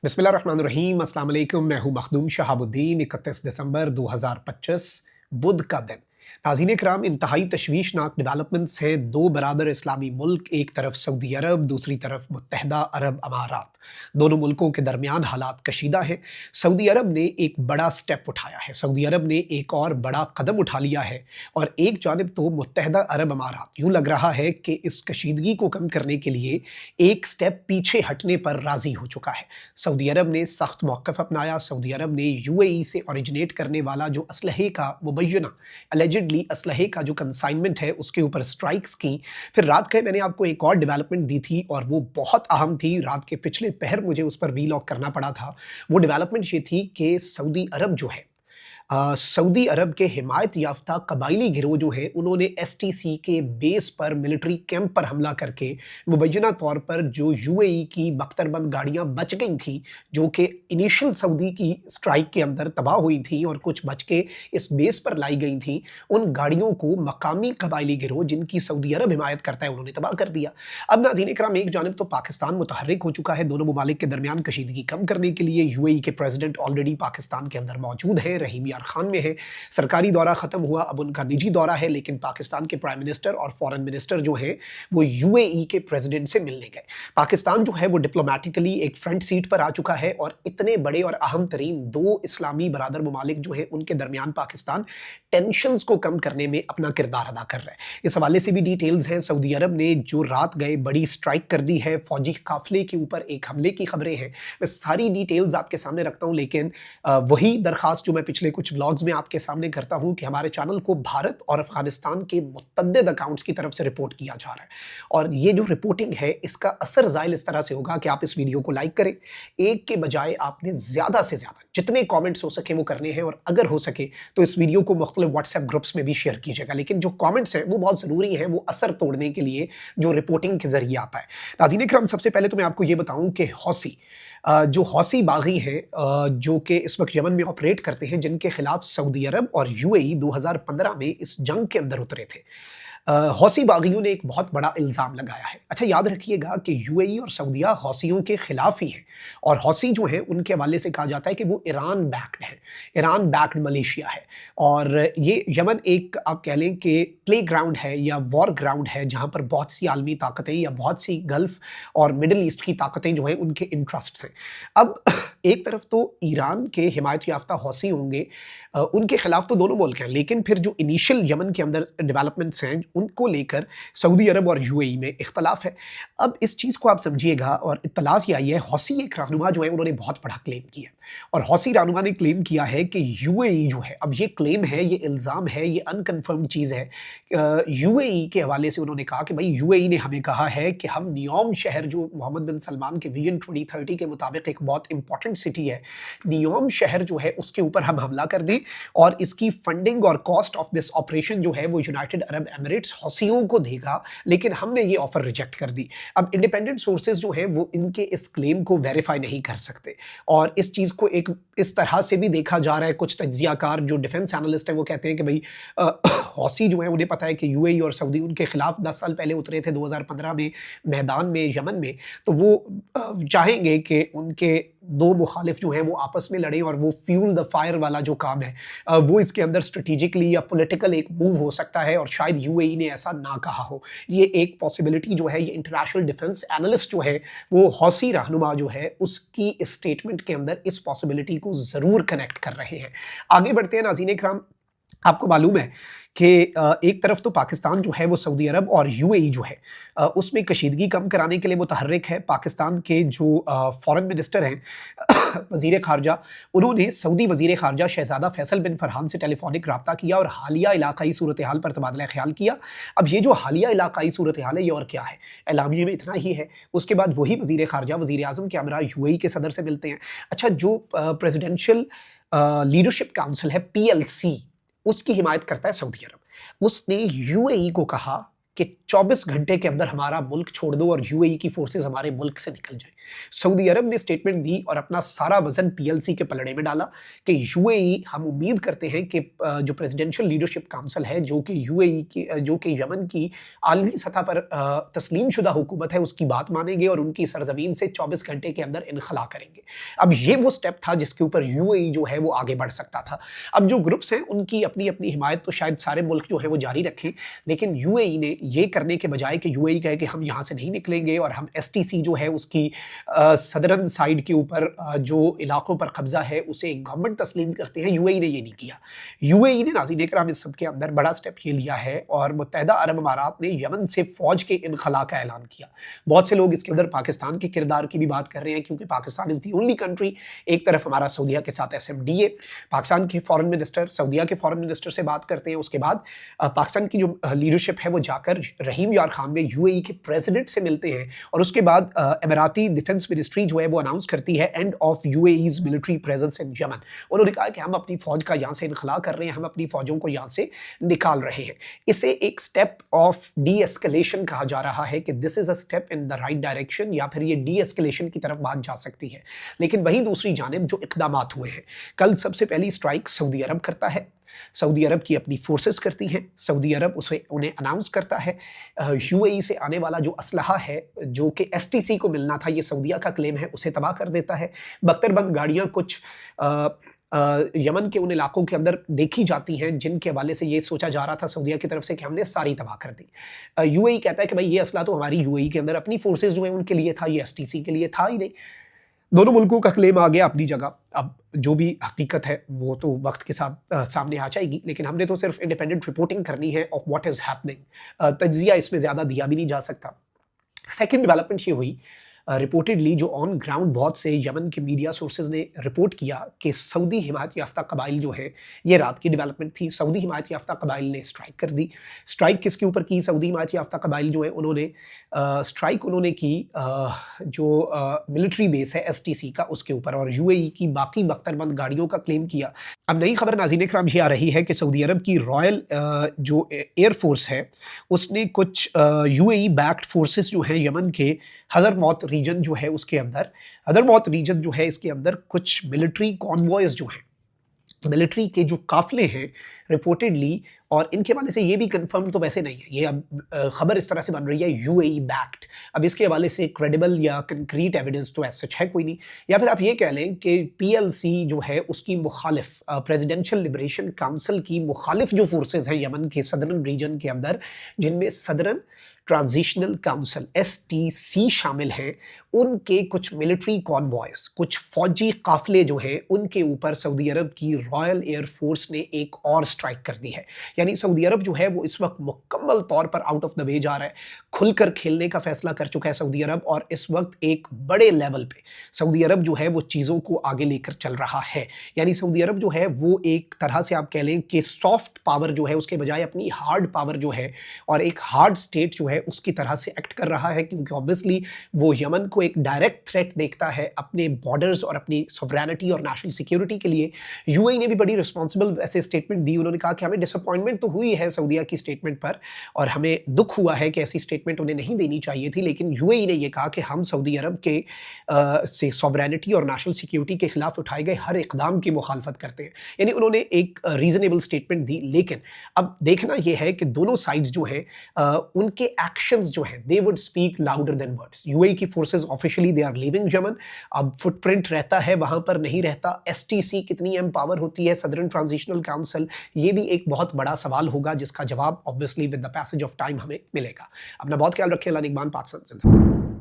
बिस्मिल्लाहिर्रहमानिर्रहीम अस्सलाम वालेकुम। मैं हूँ मखदूम शहाबुद्दीन। 31 दिसंबर 2025 बुध का दिन। नाज़रीन किराम, इंतहाई तशवीशनाक डेवलपमेंट्स हैं। दो बरादर इस्लामी मुल्क, एक तरफ सऊदी अरब, दूसरी तरफ मुत्तहदा अरब अमारात। दोनों मुल्कों के दरमियान हालात कशीदा हैं। सऊदी अरब ने एक बड़ा स्टेप उठाया है, सऊदी अरब ने एक और बड़ा कदम उठा लिया है। और एक जानिब तो मुत्तहदा अरब अमारात यूँ लग रहा है कि इस कशीदगी को कम करने के लिए एक स्टेप पीछे हटने पर राज़ी हो चुका है। सऊदी अरब ने सख्त मौक़िफ़ अपनाया। सऊदी अरब ने यूएई से ओरिजिनेट करने वाला जो असलहे का मुबैना एलिजिडली असलहे का जो कंसाइनमेंट है उसके ऊपर स्ट्राइक्स की। फिर रात को मैंने आपको एक और डेवलपमेंट दी थी और वो बहुत अहम थी। रात के पिछले पहर मुझे उस पर वीलॉग करना पड़ा था। वो डेवलपमेंट ये थी कि सऊदी अरब जो है, सऊदी अरब के हिमायत याफ्ता कबायली गिरोह जो हैं, उन्होंने एसटीसी के बेस पर, मिलिट्री कैंप पर हमला करके मुबैना तौर पर जो यूएई की बख्तरबंद गाड़ियाँ बच गई थीं, जो कि इनिशियल सऊदी की स्ट्राइक के अंदर तबाह हुई थीं और कुछ बच के इस बेस पर लाई गई थीं, उन गाड़ियों को मकामी कबायली गिरोह जिनकी सऊदी अरब हिमायत करता है, उन्होंने तबाह कर दिया। अब नाज़रीन इकराम, एक जानिब तो पाकिस्तान मुतहर्रिक हो चुका है दोनों ममालिक के दरमियान कशीदगी कम करने के लिए। यूएई के प्रेसिडेंट ऑलरेडी पाकिस्तान के अंदर मौजूद हैं, रहीम यार खान में है। सरकारी दौरा खत्म हुआ, अब उनका निजी दौरा है, लेकिन पाकिस्तान के प्राइम मिनिस्टर और फॉरेन मिनिस्टर जो हैं वो यूएई के प्रेसिडेंट से मिलने गए। पाकिस्तान जो है वो डिप्लोमेटिकली एक फ्रंट सीट पर आ चुका है और इतने बड़े और अहम तरीन दो इस्लामी बरादर ममालिक जो हैं उनके दरमियान पाकिस्तान टेंशंस को कम करने में अपना किरदार अदा कर रहा है। इस हवाले से भी डिटेल्स हैं। सऊदी अरब ने जो रात गए बड़ी स्ट्राइक कर दी है, फौजी काफिले के ऊपर एक हमले की खबरें हैं। मैं सारी डिटेल्स आपके सामने रखता हूं, लेकिन वही दरखास्त जो मैं पिछले कुछ व्लॉग्स में आपके सामने करता हूं कि हमारे चैनल को भारत और अफगानिस्तान के मुतअद्दिद अकाउंट्स की तरफ से रिपोर्ट किया जा रहा है। और ये जो रिपोर्टिंग है इसका असर ज़ाहिर इस तरह से होगा कि आप इस वीडियो को लाइक करें। एक के बजाय आपने ज़्यादा से ज़्यादा जितने कमेंट्स हो सके वो करने हैं, और अगर हो सके तो इस वीडियो को मुख्तलिफ व्हाट्सएप ग्रुप्स में भी शेयर कीजिएगा। लेकिन जो कमेंट्स हैं वो बहुत ज़रूरी हैं, वो असर तोड़ने के लिए जो रिपोर्टिंग के ज़रिए आता है। नाज़रीन इकराम, सबसे पहले तो मैं आपको ये बताऊं कि हौसी जो हौसी बागी हैं, जो कि इस वक्त यमन में ऑपरेट करते हैं, जिनके खिलाफ सऊदी अरब और यूएई 2015 में इस जंग के अंदर उतरे थे। हौसी बागियों ने एक बहुत बड़ा इल्ज़ाम लगाया है। अच्छा, याद रखिएगा कि यूएई और सऊदिया हौसियों के खिलाफ ही हैं, और हौसी जो हैं उनके हवाले से कहा जाता है कि वो ईरान बैक्ड हैं, ईरान बैक्ड मलेशिया है। और ये यमन एक, आप कह लें कि प्ले ग्राउंड है या वॉर ग्राउंड है, जहाँ पर बहुत सी आलमी ताकतें या बहुत सी गल्फ़ और मिडल ईस्ट की ताकतें जो हैं उनके इंटरेस्ट्स हैं। अब एक तरफ तो ईरान के हिमायत याफ्ता हौसी होंगे, उनके खिलाफ तो दोनों मुल्क हैं, लेकिन फिर जो इनिशियल यमन के अंदर डेवलपमेंट्स हैं उनको लेकर सऊदी अरब और यूएई में इख्तलाफ है। अब इस चीज़ को आप समझिएगा, और इत्तलात ये आई है, हौसी एक रहनुमा जो है उन्होंने बहुत बड़ा क्लेम किया, और हौसी रहनुमा ने क्लेम किया है कि यूएई जो है, अब ये क्लेम है, ये इल्ज़ाम है, ये अनकन्फर्म्ड चीज़ है। यूएई के हवाले से उन्होंने कहा कि भाई यूएई ने हमें कहा है कि हम नियोम शहर, जो मोहम्मद बिन सलमान के विजन 2030 के मुताबिक एक बहुत इंपॉर्टेंट सिटी है, नियोम शहर जो है उसके ऊपर हम हमला कर दें, और इसकी फंडिंग और कॉस्ट ऑफ दिस ऑपरेशन जो है वो यूनाइटेड अरब एमिरेट्स हौसियों को देगा, लेकिन हमने ये ऑफर रिजेक्ट कर दी। अब इंडिपेंडेंट सोर्सेज जो हैं वो इनके इस क्लेम को वेरीफाई नहीं कर सकते, और इस चीज़ को एक इस तरह से भी देखा जा रहा है। कुछ तज्जियाकार जो डिफेंस एनालिस्ट हैं वो कहते हैं कि भाई हौसी जो हैं उन्हें पता है कि यूएई और सऊदी उनके खिलाफ 10 साल पहले उतरे थे 2015 में मैदान में यमन में, तो वो चाहेंगे कि उनके दो मुखालिफ जो हैं वो आपस में लड़ें, और वो फ्यूल द फायर वाला जो काम है वो इसके अंदर स्ट्रेटेजिकली या पॉलिटिकल एक मूव हो सकता है, और शायद यूएई ने ऐसा ना कहा हो। ये एक पॉसिबिलिटी जो है, ये इंटरनेशनल डिफेंस एनालिस्ट जो है वो हौसी रहनुमा जो है उसकी इस स्टेटमेंट के अंदर इस पॉसिबिलिटी को ज़रूर कनेक्ट कर रहे हैं। आगे बढ़ते हैं नाज़रीन इकराम, आपको मालूम है कि एक तरफ तो पाकिस्तान जो है वो सऊदी अरब और यूएई जो है उसमें कशीदगी कम कराने के लिए मुतहर्रिक है। पाकिस्तान के जो फॉरेन मिनिस्टर हैं वज़ीर ख़ारजा, उन्होंने सऊदी वज़ीर ख़ारजा शहज़ादा फैसल बिन फरहान से टेलीफोनिक रब्ता किया और हालिया इलाक़ाई सूरत हाल पर तबादला ख़्याल किया। अब ये जो हालिया इलाक़ाई सूरत हाल है ये और क्या है, एलामिया में इतना ही है। उसके बाद वही वज़ीर ख़ारजा वज़ीर आज़म के हमरा यूएई के सदर से मिलते हैं। अच्छा, जो प्रेसिडेंशियल लीडरशिप काउंसिल है, पीएलसी, उसकी हिमायत करता है सऊदी अरब। उसने यूएई को कहा कि 24 घंटे के अंदर हमारा मुल्क छोड़ दो और यूएई की फोर्सेस हमारे मुल्क से निकल जाए। सऊदी अरब ने स्टेटमेंट दी और अपना सारा वजन पीएलसी के पलड़े में डाला कि यूएई, हम उम्मीद करते हैं कि जो प्रेसिडेंशियल लीडरशिप काउंसिल है, जो कि यूएई की, जो कि यमन की आलमी सतह पर तस्लीम शुदा हुकूमत है, उसकी बात मानेंगे और उनकी सरजमीन से 24 घंटे के अंदर इनखला करेंगे। अब ये वो स्टेप था जिसके ऊपर यूएई जो है वो आगे बढ़ सकता था। अब जो ग्रुप्स हैं उनकी अपनी अपनी हिमायत तो शायद सारे मुल्क जो है वो जारी रखें, लेकिन यूएई ने ये करने के बजाय कि यूएई कहे कि हम यहाँ से नहीं निकलेंगे और हम एसटीसी जो है उसकी सदरन साइड के ऊपर जो इलाकों पर कब्जा है उसे गवर्नमेंट तस्लीम करते हैं, यूएई ने ये नहीं किया। यूएई ने, नाज़रीन इकराम, इस सब के अंदर बड़ा स्टेप ये लिया है और मुत्तहिदा अरब अमारात ने यमन से फौज के इनखला का ऐलान किया। बहुत से लोग इसके अंदर पाकिस्तान के किरदार की भी बात कर रहे हैं, क्योंकि Pakistan is the only country, एक तरफ हमारा सऊदीया के साथ एसएमडीए, पाकिस्तान के फॉरेन मिनिस्टर सऊदीया के फॉरेन मिनिस्टर से बात करते हैं, उसके बाद पाकिस्तान की जो लीडरशिप है वो जाकर रहीम यार खान में यूएई के प्रेसिडेंट से मिलते हैं और उसके बाद अमीराती डिफेंस मिनिस्ट्री जो है वो अनाउंस करती है end of UAE's military presence in Yemen. उन्होंने कहा कि हम अपनी फौज का यहाँ से इनखला कर रहे हैं, हम अपनी फौजों को यहाँ से निकाल रहे हैं। इसे एक स्टेप ऑफ डी एस्केलेशन कहा जा रहा है कि this is a step in the right direction, या फिर ये डी एस्केलेशन की तरफ बात जा सकती है। लेकिन वहीं दूसरी जानिब जो इक़दामात हुए हैं, कल सबसे पहली स्ट्राइक सऊदी अरब करता है, सऊदी अरब की अपनी फोर्सेस करती हैं, सऊदी अरब उन्हें अनाउंस करता है। यूएई से आने वाला जो असलहा है जो कि एसटीसी को मिलना था, ये सऊदीया का क्लेम है, उसे तबाह कर देता है। बख्तरबंद गाड़ियाँ कुछ यमन के उन इलाकों के अंदर देखी जाती हैं जिनके हवाले से ये सोचा जा रहा था सऊदीया की तरफ से कि हमने सारी तबाह कर दी। यूएई कहता है कि भाई ये असला तो हमारी यूएई के अंदर अपनी फोर्सेस जो है उनके लिए था, ये एसटीसी के लिए था ही नहीं। दोनों मुल्कों का क्लेम आ गया अपनी जगह। अब जो भी हकीकत है वो तो वक्त के साथ सामने आ जाएगी, लेकिन हमने तो सिर्फ इंडिपेंडेंट रिपोर्टिंग करनी है ऑफ व्हाट इज़ हैपनिंग। तज्जिया इसमें ज़्यादा दिया भी नहीं जा सकता। सेकेंड डेवलपमेंट ये हुई, रिपोर्टेडली जो ऑन ग्राउंड बहुत से यमन के मीडिया सोर्सेज ने रिपोर्ट किया कि सऊदी हिमायत याफ्ता कबाइल जो है, ये रात की डेवलपमेंट थी, सऊदी हिमायत याफ्ता कबाइल ने स्ट्राइक कर दी। स्ट्राइक किसके ऊपर की? सऊदी हिमायत याफ्ता कबाइल जो है उन्होंने स्ट्राइक उन्होंने की जो मिलिट्री बेस है एसटीसी का, उसके ऊपर, और यूएई की बाकी बख्तरबंद गाड़ियों का क्लेम किया। अब नई खबर नाज़रीन इकराम ये आ रही है कि सऊदी अरब की रॉयल जो एयरफोर्स है उसने कुछ यूएई बैक्ड फोर्सेस जो हैं यमन के हज़रमौत रीजन जो है उसके अंदर, हज़रमौत रीजन जो है इसके अंदर कुछ मिलिट्री कॉन्वॉयज़ जो हैं, मिलिट्री के जो काफिले हैं रिपोर्टेडली, और इनके हवाले से ये भी कंफर्म तो वैसे नहीं है, ये अब खबर इस तरह से बन रही है यूएई बैक्ड। अब इसके हवाले से क्रेडिबल या कंक्रीट एविडेंस तो ऐसा सच है कोई नहीं, या फिर आप ये कह लें कि पीएलसी जो है उसकी मुखालिफ, प्रेसिडेंशियल लिबरेशन काउंसिल की मुखालिफ जो फोर्सेज हैं यमन के सदरन रीजन के अंदर, जिनमें सदरन ट्रांजिशनल काउंसिल एसटीसी शामिल हैं, उनके कुछ मिलिट्री कॉन्वॉयज, कुछ फौजी काफिले जो हैं उनके ऊपर सऊदी अरब की रॉयल एयरफोर्स ने एक और स्ट्राइक कर दी है। यानी सऊदी अरब जो है वो इस वक्त मुकम्मल तौर पर आउट ऑफ द वे जा रहा है, खुलकर खेलने का फैसला कर चुका है सऊदी अरब, और इस वक्त एक बड़े लेवल पे सऊदी अरब जो है वो चीज़ों को आगे लेकर चल रहा है। यानी सऊदी अरब जो है वो एक तरह से आप कह लें कि सॉफ्ट पावर जो है उसके बजाय अपनी हार्ड पावर जो है और एक हार्ड स्टेट जो है उसकी तरह से एक्ट कर रहा है, क्योंकि ऑब्वियसली वो यमन को एक डायरेक्ट थ्रेट देखता है अपने बॉर्डर्स और अपनी सॉवरेनिटी और नेशनल सिक्योरिटी के लिए। यूएई ने भी बड़ी रिस्पॉन्सिबल ऐसे स्टेटमेंट दी। उन्होंने कहा कि हमें डिसअपॉइंटमेंट तो हुई है सऊदीया की स्टेटमेंट पर और हमें दुख हुआ है कि ऐसी स्टेटमेंट उन्हें नहीं देनी चाहिए थी, लेकिन यूएई ने यह कहा कि हम सऊदी अरब के से सॉवरेनिटी और नेशनल सिक्योरिटी के खिलाफ उठाए गए हर इकदाम की मुखालफत करते हैं। यानी उन्होंने एक रीजनेबल स्टेटमेंट दी, लेकिन अब देखना यह है कि दोनों साइड्स जो हैं उनके एक्शंस जो हैं they would speak louder than words. UAE की forces officially they are leaving Yemen, अब फुटप्रिंट रहता है वहां पर नहीं रहता, एसटीसी कितनी एम्पावर होती है, सदरन ट्रांजिशनल काउंसिल, ये भी एक बहुत बड़ा सवाल होगा जिसका जवाब obviously with the passage of time हमें मिलेगा। अपना बहुत ख्याल रखें। अल्लाह निगहबान। पाकिस्तान जिंदाबाद।